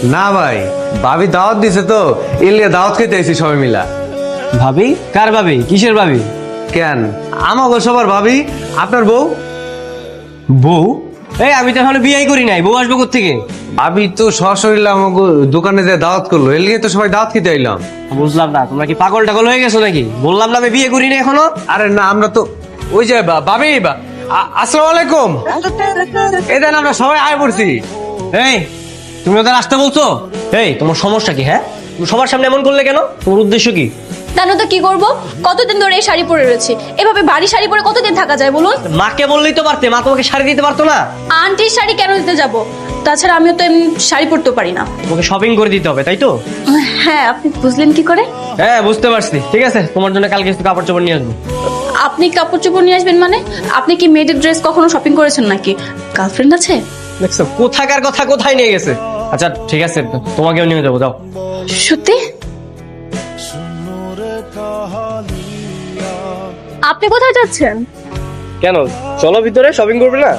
না ভাই, ভাবি দাওয়াত দিছে তো, এলিয়া দাওয়াত খেতে আইছি সবাই মিলা। ভাবি? কার ভাবি? কিসের ভাবি? কেন, আমাকে সবার ভাবি, আপনার বউ। বউ? এই আমি তো এখনো বিয়েই করি নাই, বউ আসবো কোত্থেকে? ভাবি তো সশরীরে আমাকে দোকানে যে দাওয়াত করলো, এলিয়া তো সবাই দাওয়াত খেতে আইলাম। বুঝলাম না, তোমরা কি পাগল টাগল হয়ে গেছো নাকি? বললাম না আমি বিয়ে করি না এখনো। আরে না, আমরা তো ওই যে ভাবি আসসালামু আলাইকুম, এই দেন আমরা সবাই আয় পড়ছি। এই তুমি ওদের আসতে বলছো? এই তোমার সমস্যা কি? হ্যাঁ, তুমি সবার সামনে এমন করলে কেন? তোমার উদ্দেশ্য কি? জানো তো কি করব, কতদিন ধরে এই শাড়ি পরে রয়েছে, এভাবে ভারী শাড়ি পরে কতদিন থাকা যায় বলুন? মাকে বললেই তো পারতে, মা তোমাকে শাড়ি দিতে পারতো না? আন্টির শাড়ি কেন দিতে যাব? তাছাড়া আমিও তো এমনি শাড়ি পরতে পারি না। তোমাকে শপিং করে দিতে হবে, তাই তো? হ্যাঁ, আপনি বুঝলেন কি করে? হ্যাঁ বুঝতে পারছি, ঠিক আছে, তোমার জন্য কালকে কিছু কাপড় চোপড় নিয়ে আসবো। আপনি কাপড় চোপড় নিয়ে আসবেন মানে? আপনি কি মেয়েদের ড্রেস কখনো শপিং করেছেন নাকি? গার্লফ্রেন্ড আছে? দেখছো কোথাকার কথা কোথায় নিয়ে গেছে। আচ্ছা ঠিক আছে, তোমাকেও নিয়ে যাবো, যাও। সত্যি? আপনি কোথায় যাচ্ছেন? কেন, চলো ভিতরে, শপিং করবে না?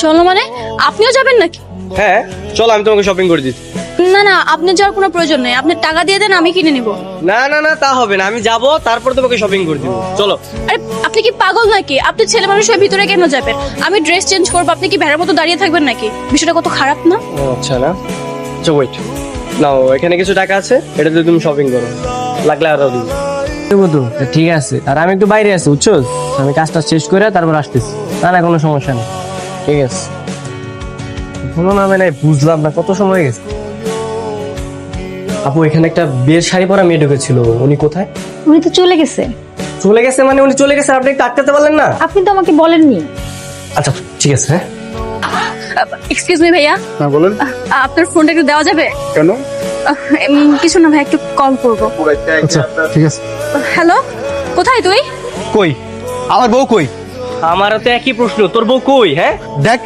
চলো মানে? আপনিও যাবেন নাকি? হ্যাঁ চলো, আমি তোমাকে শপিং করে দিচ্ছি। না না, আপনি যাওয়ার কোনো প্রয়োজন নেই, আপনি টাকা দিয়ে দেন, আমি কিনে নিব। না না না, তা হবে না, আমি যাবো তারপর তোমাকে শপিং করে দিব, চলো। আরে আপনি কি পাগল নাকি? আপনি ছেলে মানুষ হয়ে ভিতরে কেন যাবেন? আমি ড্রেস চেঞ্জ করবো, আপনি কি ভেড়ার মতো দাঁড়িয়ে থাকবেন নাকি? বিষয়টা কত খারাপ না? আচ্ছা না, আচ্ছা ওয়েট, নাও এখানে কিছু টাকা আছে, এটা দিয়ে তুমি শপিং করো, লাগলে আরো দিন। ঠিক আছে, আর আমি একটু বাইরে আছি বুঝছো, আমি কাজটা শেষ করে তারপর আসতেছি। না না কোনো সমস্যা নেই, ঠিক আছে। কোনো নামে নাই, বুঝলাম না কত সময় হয়ে গেছে। আপু এখানে একটা বিয়ের শাড়ি পরা মেয়ে ঢুকেছিল, উনি কোথায়? উনি তো চলে গেছে। চলে গেছে মানে? উনি চলে গেছে, আপনি একটু আটকাতে পারলেন না? আপনি তো আমাকে বলেননি। আচ্ছা ঠিক আছে। হ্যাঁ এক্সকিউজ মি ভাইয়া, হ্যাঁ বলেন। আপনার ফোনটা একটু দেওয়া যাবে? কেন? কিছু না ভাই, একটু কল করবো। আচ্ছা ঠিক আছে। হ্যালো, কোথায় তুই? কই আমার বউ কই? আমারও তো একই প্রশ্ন, তোর বউ কই? হ্যাঁ দেখ,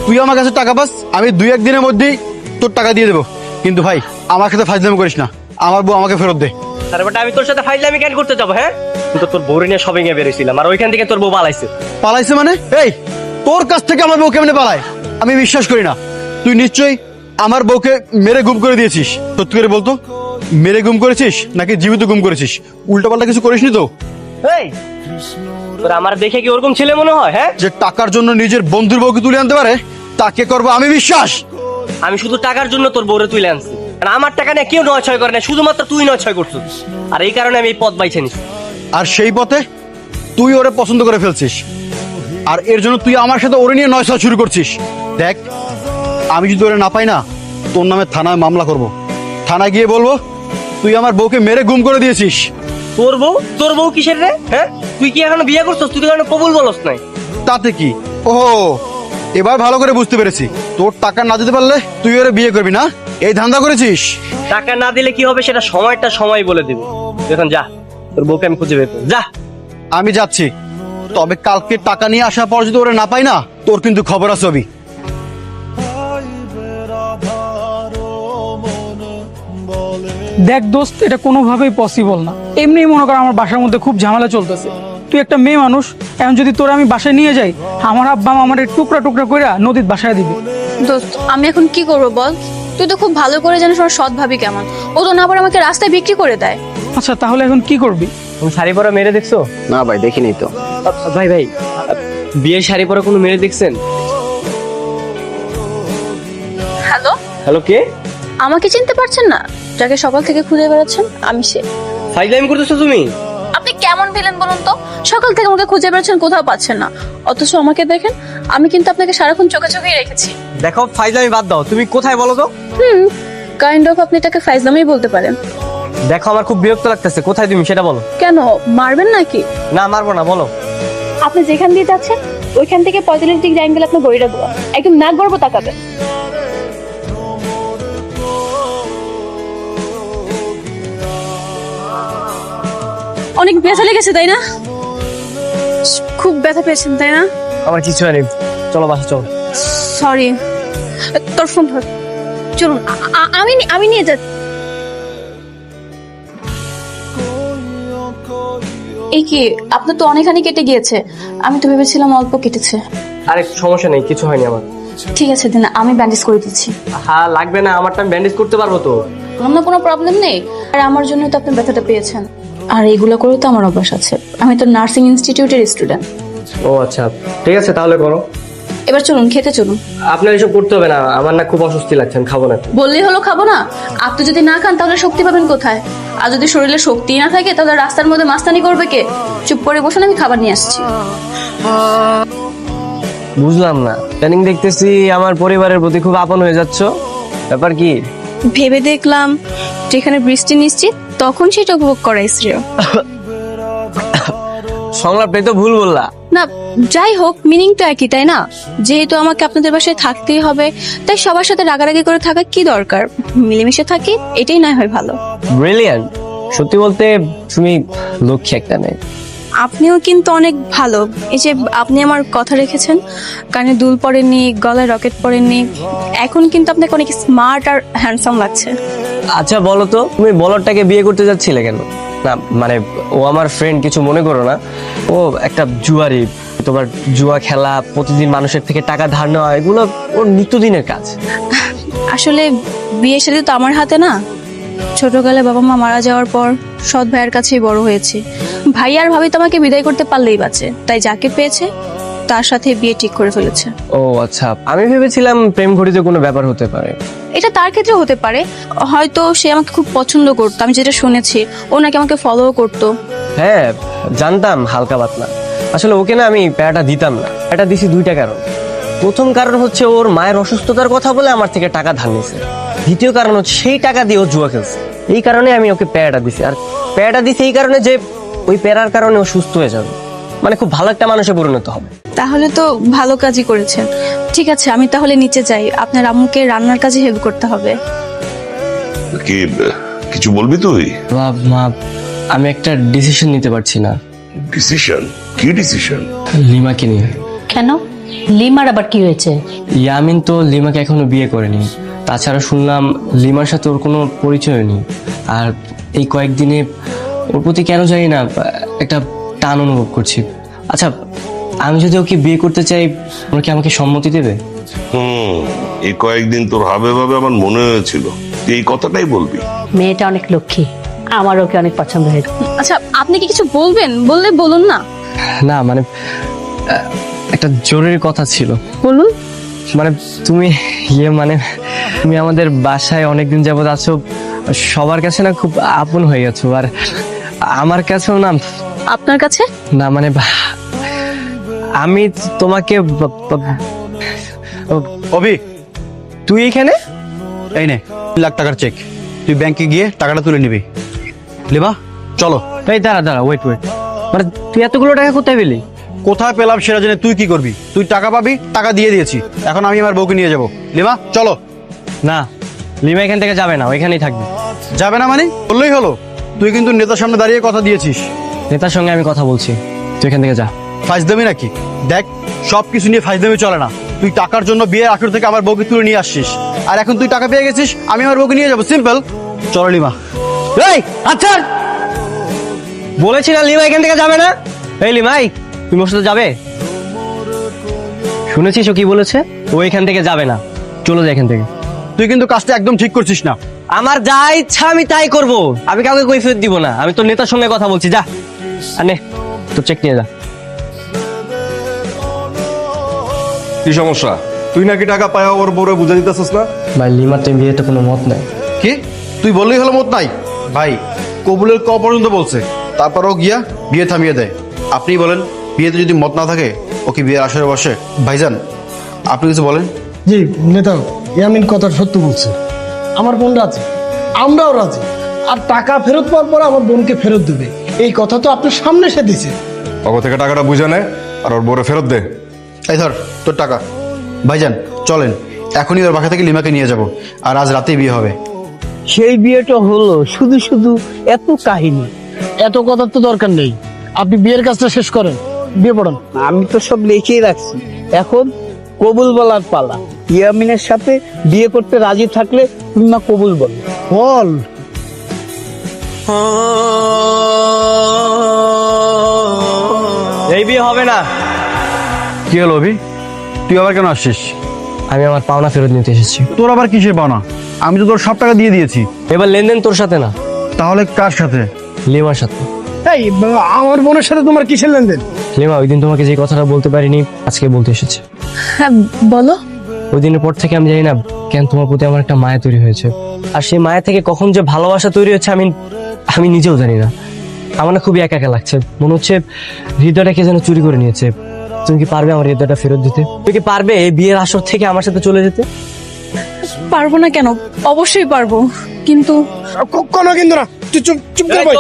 তুই আমার কাছে টাকা পাস, আমি 2-1 দিনের মধ্যেই তোর টাকা দিয়ে দেবো, কিন্তু ভাই আমার সাথে ফাজলামি করিস না, আমার বউ আমাকে ফেরত দে। আরে বেটা, আমি তোর সাথে ফাইজলামি কেন করতে যাবো? হ্যাঁ, কিন্তু তোর বউরে নিয়ে শপিং এ বেরিয়েছিলাম, আর ওইখান থেকে তোর বউ পালাইছে। পালাইছে মানে? এই তোর কাছ থেকে আমার বউ কেমনে পালায়? আমি বিশ্বাস করি না। তুই নিশ্চয়ই আমার বউকে মেরে গুম করে দিয়েছিস। সত্যি করে বলতো, মেরে গুম করেছিস নাকি জীবিত গুম করেছিস? উল্টাপাল্টা কিছু করিসনি তো? এই তোর আমার দেখে কি ওরকম ছেলে মনে হয়? হ্যাঁ, যে টাকার জন্য নিজের বন্ধুর বউকে তুলে আনতে পারে তাকে করবো আমি বিশ্বাস। আমি শুধু টাকার জন্য তোর বউরে তুলে আনছি, আর আমার টাকা নিয়ে কেউ 9-6 করে না, শুধুমাত্র তুই 9-6 করছিস, আর এই কারণে আমি এই পথ বাইছে নিছি। আর সেই পথে তুই ওরে পছন্দ করে ফেলছিস, আর এর জন্য তুই আমার সাথে ওরে নিয়ে 9 শুরু করছিস। দেখ, আমি যদি ওরে না পাই না, তোর নামে থানায় মামলা করব। থানায় গিয়ে বলবো তুই আমার বউকে মেরে গুম করে দিয়েছিস। তোর বউ? তোর বউ কিসের রে? হ্যাঁ, তুই কি এখনো বিয়ে করছিস? তুই তো এখনো কবুল বলস নাই। তাতে কি? ও এবার ভালো করে বুঝতে পেরেছি, তোর টাকা না দিতে পারলে তুই ওরে বিয়ে করবি না, এই ধান্দা করেছিস। টাকা না দিলে কি হবে সেটা সময়টা সময় বলে দিবে। তুই এখন যা, তোর বউকে আমি খুঁজে বের করব, যা। আমি যাচ্ছি, তবে কালকে টাকা নিয়ে আসার পর যদি ওরে না পাই না, তোর কিন্তু খবর আছে। অবি দেখ দোস্ত, এটা কোনোভাবেই পসিবল না। এমনি মনে কর আমার বাসার মধ্যে খুব ঝামেলা চলতেছে, তুই একটা মেয়ে মানুষ, এখন যদি তোরা আমি বাসায় নিয়ে যাই, আমার আব্বা আমার টুকরা টুকরা করে নদীর বাসায় দিবে। দোস্ত, আমি এখন কি করবো বল? তুই তো খুব ভালো করে জানিস আমার সৎ ভাবি কেমন, ও তো না আবার আমাকে রাস্তায় বিক্রি করে দেয়। আচ্ছা তাহলে এখন কি করবি? তুমি শাড়ি পরা মেরে দেখছো? না ভাই, দেখিনি তো। ভাই ভাই, বিয়ের শাড়ি পরা কোনো মেরে দেখছেন? হ্যালো, হ্যালো, কে? আমাকে চিনতে পারছেন না? যাকে সকাল থেকে খুঁজে বেড়াচ্ছেন, আমি সে। ফাইজলামি করতেছো তুমি? আপনি কেমন ভিলেন বলুন তো? সকাল থেকে আমাকে খুঁজে বেড়াচ্ছেন, কোথাও পাচ্ছেন না, অথচ আমাকে দেখেন, আমি কিন্তু আপনাকে সারাক্ষণ চোখে চোখেই রেখেছি। দেখো ফাইজলামি বাদ দাও, তুমি কোথায় বলো তো? কাইন্ড অফ আপনি এটাকে ফাইজলামি বলতে পারেন। দেখো আমার খুব বিরক্ত লাগতেছে, কোথায় তুমি সেটা বলো। কেন, মারবেন নাকি? না মারবো না, বলো। আপনি যেখান দিয়ে যাচ্ছেন ওইখান থেকে 45 ডিগ্রি অ্যাঙ্গেল আপনার গড়িটা দেওয়া, একদম নাক গর্ব তাকাবেন। অনেক ব্যথা লেগেছে তাই না? খুব ব্যথা পেয়েছেন তাই না? আমার কিছু হয়নি, চলো বাসা চলো। সরি, তোর ফোন ধর, চলুন, আমি নিয়ে যাচ্ছি। এই কি, আপনার তো অনেকখানি কেটে গিয়েছে, আমি তো ভেবেছিলাম অল্প কেটেছে। আরে সমস্যা নেই, কিছু হয়নি আমার। ঠিক আছে দিন, আমি ব্যান্ডেজ করে দিচ্ছি। হ্যাঁ লাগবে না, আমারটা আমি ব্যান্ডেজ করতে পারবো তো। অন্য কোনো প্রবলেম নেই, আর আমার জন্য তো আপনি ব্যথাটা পেয়েছেন, আর এইগুলো করে তো আমার অভ্যাস আছে। আমি তো নার্সিং ইনস্টিটিউটের স্টুডেন্ট। ও আচ্ছা, ঠিক আছে তাহলে করো। এবার চলুন, খেতে চলুন। আপনার এসব করতে হবে না, আমার না খুব অস্বস্তি লাগছে, আমি খাবো না। বললেই হলো খাবো না? আপনি যদি না খান তাহলে শক্তি পাবেন কোথায়? আর যদি শরীরে শক্তি না থাকে তাহলে রাস্তার মধ্যে মাস্তানি করবে কে? চুপ করে বসুন, আমি খাবার নিয়ে আসছি। বুঝলাম না, প্ল্যানিং দেখতেছি আমার পরিবারের প্রতি খুব আপন হয়ে যাচ্ছ, ব্যাপার কি? ভেবে দেখলাম যেখানে বৃষ্টি নিশ্চিত তখন সেটা উপভোগ করাই শ্রেয়। সংলাপটাই তো ভুল বললা। না, যাই হোক, মিনিং তো একই, তাই না? যেহেতু আমাকে আপনাদের বাসায় থাকতেই হবে, তাই সবার সাথে রাগারাগি করে থাকা কি দরকার? মিলেমিশে থাকি, এটাই না হয় ভালো। ব্রিলিয়ান্ট, সত্যি বলতে তুমি লক্ষ্যে একটা নেই। আপনিও কিন্তু অনেক ভালো। এই যে আপনি আমার কথা রেখেছেন, কানে দুল পরেননি, গলায় রকেট পরেননি, এখন কিন্তু আপনাকে অনেক স্মার্ট আর হ্যান্ডসাম লাগছে। আচ্ছা বলো তো, তুমি বলরটাকে বিয়ে করতে যাচ্ছিলে কেন? না মানে ও আমার ফ্রেন্ড, কিছু মনে করো না। ও একটা জুয়ারি, তোমার জুয়া খেলা, প্রতিদিন মানুষের থেকে টাকা ধার নেওয়া, এগুলো ওর নিত্যদিনের কাজ। আসলে বিয়ের সাথে তো আমার হাতে না। ছোটকালে বাবা মা মারা যাওয়ার পর সৎ ভাইয়ের কাছেই বড় হয়েছে। ভাই আর ভাবি তো আমাকে বিদায় করতে পারলেই বাঁচে, তাই যাকে পেয়েছে তার সাথে বিয়ে ঠিক করে ফেলেছে। ও আচ্ছা, আমি ভেবেছিলাম প্রেম ঘটিত কোনো ব্যাপার হতে পারে। এটা তার ক্ষেত্রে হতে পারে, হয়তো সে আমাকে খুব পছন্দ করতো, আমি যেটা শুনেছি। ও নাকি আমাকে ফলো করতো। হ্যাঁ জানতাম, হালকা পাতলা। আসলে ওকে না আমি প্যারাটা দিতাম না। এটা দিছি দুইটা কারণ। প্রথম কারণ হচ্ছে ওর মায়ের অসুস্থতার কথা বলে আমার থেকে টাকা ধার নিয়েছে। দ্বিতীয় কারণ হচ্ছে সেই টাকা দিয়ে ও জুয়া খেলছে। এই কারণে আমি ওকে প্যারাটা দিছি। আর প্যারাটা দিছি এই কারণে যে ওই প্যারার কারণে ও সুস্থ হয়ে যাবে, মানে খুব ভালো একটা মানুষে পরিণত হবে। তাহলে তো ভালো কাজই করেছেন। ঠিক আছে, আমি তাহলে নিচে যাই, আপনার আম্মুকে রান্নার কাজে হেল্প করতে হবে। কি কিছু বলবি তুই? মা, আমি একটা ডিসিশন নিতে পারছি না। ডিসিশন? কি ডিসিশন? লিমাকে নিয়ে। কেন? লিমার আবার কি হয়েছে? ইয়ামিন তো লিমাকে এখনো বিয়ে করেনি। তাছাড়া শুনলাম লিমার সাথে ওর কোনো পরিচয় নেই। আর এই কয়েকদিনে ওর প্রতি কেন জানি না একটা টান অনুভব করছি। আচ্ছা, আমি যদি ওকে বিয়ে করতে চাই, ওরা কি আমাকে সম্মতি দেবে? এই কয়েকদিন তোর ভাবে ভাবে আমার মনে হয়েছিল তুই এই কথাটাই বলবি। মেয়েটা অনেক লক্ষ্মী, আমার ওকে অনেক পছন্দ হয়েছে। আচ্ছা, আপনি কি কিছু বলবেন? বললে বলুন না। না মানে একটা জরুরি কথা ছিল। বলুন। মানে তুমি মানে তুমি আমাদের বাসায় অনেকদিন যাবত আছো, সবার কাছে না খুব আপন হয়ে গেছো। আর আমার কাছেও না। আপনার কাছে? না মানে আমি তোমাকে অভি, তুই এখানে? এই নে 3 লাখ টাকার চেক, তুই ব্যাংকে গিয়ে টাকাটা তুলে নিবি। লিমা চলো। এই দাঁড়া, ওয়েট। মানে তুই এতগুলো টাকা কোথায় পেলি? কোথায় পেলাম সেটা জেনে তুই কি করবি? তুই টাকা পাবি, টাকা দিয়ে দিয়েছি, এখন আমি আমার বউকে নিয়ে যাব। লিমা চলো। না, লিমা এখান থেকে যাবে না, ওইখানেই থাকবে। যাবে না মানে? বললেই হলো। তুই কিন্তু নেতার সামনে দাঁড়িয়ে কথা দিয়েছিস। নেতার সঙ্গে আমি কথা বলছি, তুই এখান থেকে যা। ফাইজদামি নাকি? দেখ, সবকিছু নিয়ে ফাইজদামি চলে না। তুই টাকার জন্য বিয়ের আখড় থেকে আমার বউকে তুলে নিয়ে আসছিস, আর এখন তুই টাকা পেয়ে গেছিস, আমি আমার বউকে নিয়ে যাবো। সিম্পল। চলো লিমা। এই আচ্ছা, বলেছি না লিমা এখান থেকে যাবে না। এই লিমাই, তুমি ওর সাথে যাবে? শুনেছিস ও কি বলেছে? ও এখান থেকে যাবে না, চলে যায় এখান থেকে। তুই কিন্তু কাজটা একদম ঠিক করছিস না। আমার যা ইচ্ছা আমি তাই করব, আমি কাউকে কৈফিয়ত দিব না। আমি তোর নেতার সঙ্গে কথা বলছি, যা আনে তোর চেক নিয়ে যা। কি সমস্যা? তুই নাকি টাকা পায় ওর বউরে বুঝে দিতেছিস না? ভাই লিমার তো বিয়েতে কোনো মত নাই। কি? তুই বললেই হলো মত নাই? ভাই, কবুলের ক পর্যন্ত বলছে, তারপরও গিয়া বিয়ে থামিয়ে দেয়। আপনি বলেন, বিয়েতে যদি মত না থাকে ও কি বিয়ের আসরে বসে? ভাইজান আপনি কিছু বলেন। জি নেতা, ইয়ামিন কথা সত্য বলছে। আমার বোন রাজি, আমরাও রাজি। আর টাকা ফেরত পাওয়ার পর আমার বোনকে ফেরত দেবে, এই কথা তো আপনার সামনে সে দিছে। ওগো থেকে টাকাটা বুঝে নে আর ওর বউরে ফেরত দে। এই ধর তোর টাকা। ভাইজান চলেন, এখনই ওর বাসা থেকে লিমাকে নিয়ে যাব, আর আজ রাতেই বিয়ে হবে। সেই বিয়েটা হলো, শুধু শুধু এত কাহিনী, এত কথার তো দরকার নেই। আপনি বিয়ের কাজটা শেষ করেন, বিয়ে পড়ান। আমি তো সব লিখেই রাখছি, এখন কবুল বলার পালা। ইয়ামিনের সাথে বিয়ে করতে রাজি থাকলে তুমি না কবুল বল। বল। এই বিয়ে হবে না। কি হলো অভি, তুই আবার কেন আসছিস? আমি আমার পাওনা ফেরত নিতে এসেছি। তোর আবার কিসের পাওনা? আমি তো তোর সব টাকা দিয়ে দিয়েছি। এবার লেনদেন তোর সাথে না, তাহলে কার সাথে? লিমার সাথে। এই আমার বোনের সাথে তোমার কিসের লেনদেন? লিমা, ওই দিন তোমাকে যে কথাটা বলতে পারিনি আজকে বলতে এসেছে। হ্যাঁ বলো। ওই দিনের পর থেকে আমি জানি না কেন তোমার প্রতি আমার একটা মায়া তৈরি হয়েছে, আর সেই মায়া থেকে কখন যে ভালোবাসা তৈরি হচ্ছে আমি নিজেও জানি না। আমার না খুবই একা একা লাগছে, মনে হচ্ছে হৃদয়টাকে যেন চুরি করে নিয়েছে। তুমি কি পারবে আমার হৃদয়টা ফেরত দিতে? তুমি কি পারবে এই বিয়ের আসর থেকে আমার সাথে চলে যেতে? পারবো না কেন, অবশ্যই পারবো, কিন্তু কোনো কিন্তু না, চুপ চুপ চুপ করে বল।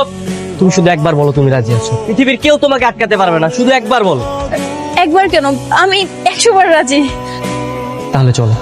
তুমি শুধু একবার বলো তুমি রাজি আছো। পৃথিবীর কেউ তোমাকে আটকাতে পারবে না, শুধু একবার বলো। একবার কেন, আমি 100 বার রাজি। তাহলে চলো।